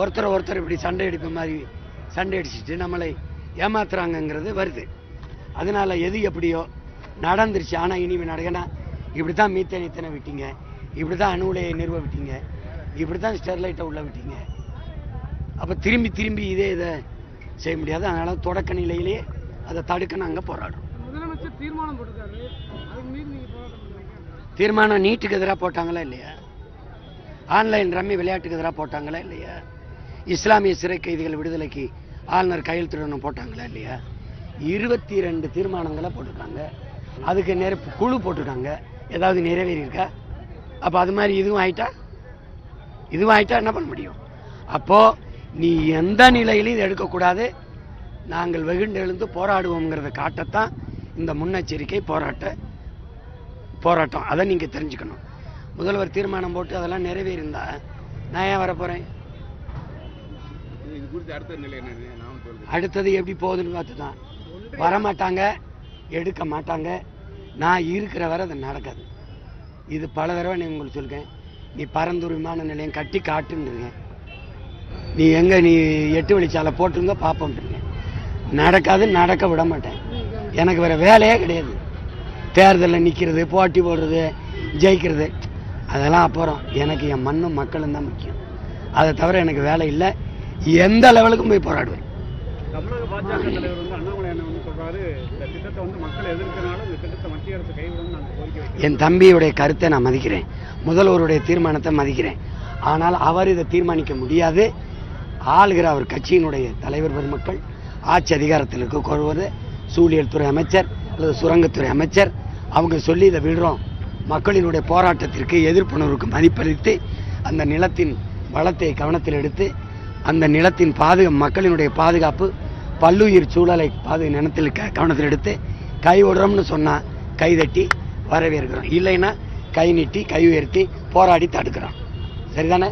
ஒருத்தர் இப்படி சண்டை அடிப்ப மாதிரி சண்டை அடிச்சுட்டு நம்மளை ஏமாத்துறாங்கங்கிறது வருது. அதனால எது எப்படியோ நடந்துருச்சு. ஆனால் இனிமேல் நடக்கனா இப்படி தான் மீத்தேன் இத்தனை விட்டீங்க, இப்படி தான் அணு உலையை நிறுவ விட்டீங்க, இப்படி தான் ஸ்டெர்லைட்டை உள்ள விட்டீங்க. அப்போ திரும்பி இதை செய்ய முடியாது. அதனால தொடக்க நிலையிலேயே அதை தடுக்க நாங்கள் போராடுறோம். முதலமைச்சர் தீர்மானம் போட்டிருக்காரு, தீர்மானம் நீட்டுக்கு எதிராக போட்டாங்களா இல்லையா? ஆன்லைன் ரம்மி விளையாட்டுக்கு எதிராக போட்டாங்களா இல்லையா? இஸ்லாமிய சிறை கைதிகள் விடுதலைக்கு ஆளுநர் கையெழுத்திடணும் போட்டாங்களா இல்லையா? 22 தீர்மானங்களை போட்டிருக்காங்க. அதுக்கு குழு போட்டிருக்காங்க. ஏதாவது நிறைவேறி இருக்கா? அப்போ அது மாதிரி இதுவும் ஆயிட்டா என்ன பண்ண முடியும்? அப்போ நீ எந்த நிலையிலும் இதை எடுக்கக்கூடாது, நாங்கள் வெகுண்டு எழுந்து போராடுவோங்கிறத காட்டத்தான் இந்த முன்னெச்சரிக்கை போராட்டம். அதை நீங்கள் தெரிஞ்சுக்கணும். முதல்வர் தீர்மானம் போட்டு அதெல்லாம் நிறைவேறியிருந்தா நான் ஏன் வரப்போகிறேன்? அடுத்தது எப்படி போகுதுன்னு பார்த்து தான் வரமாட்டாங்க, எடுக்க மாட்டாங்க. நான் இருக்கிற வரை அது நடக்காது. இது பல தடவை நீ உங்களுக்கு சொல்லிருக்கேன். நீ பரந்தூர் விமான நிலையம் கட்டி காட்டுன்னு நீ 8 வழிச்சாலை போட்டுருங்க பார்ப்போம்ட்டுருங்க. நடக்காது, நடக்க விட மாட்டேன். எனக்கு வேற வேலையே கிடையாது. தேர்தலில் நிற்கிறது, போட்டி போடுறது, ஜெயிக்கிறது அதெல்லாம் அப்புறம். எனக்கு என் மண்ணும் மக்களும் தான் முக்கியம். அதை தவிர எனக்கு வேலை இல்லை. எந்த லெவலுக்கும் போய் போராடுவேன். தமிழக பாஜக தலைவர் அண்ணாமலை என்ன சொல்றாரு, இந்த திட்டத்தை மக்கள் எதிர்க்கிறனால இந்த திட்டத்தை மத்திய அரசு கைவிடணும்னு நாங்கள் கோரிக்கை வைக்கிறோம். என் தம்பியுடைய கருத்தை நான் மதிக்கிறேன், முதல்வருடைய தீர்மானத்தை மதிக்கிறேன். ஆனால் அவர் இதை தீர்மானிக்க முடியாது. ஆளுகிற அவர் கட்சியினுடைய தலைவர் பெருமக்கள், ஆட்சி அதிகாரத்தில் இருக்க சூழியல் துறை அமைச்சர் அல்லது சுரங்கத்துறை அமைச்சர் அவங்க சொல்லி இதை விடுறோம். மக்களினுடைய போராட்டத்திற்கு எதிர்ப்புணர்வுக்கு மதிப்பளித்து அந்த நிலத்தின் வளத்தை கவனத்தில் எடுத்து அந்த நிலத்தின் மக்களினுடைய பாதுகாப்பு, பல்லுயிர் சூழலை நிலத்தில் கவனத்தில் எடுத்து கை விடுறோம்னு சொன்னால் கைதட்டி வரவேற்கிறோம். இல்லைன்னா கை நீட்டி கை உயர்த்தி போராடி தடுக்கிறோம். சரிதானே?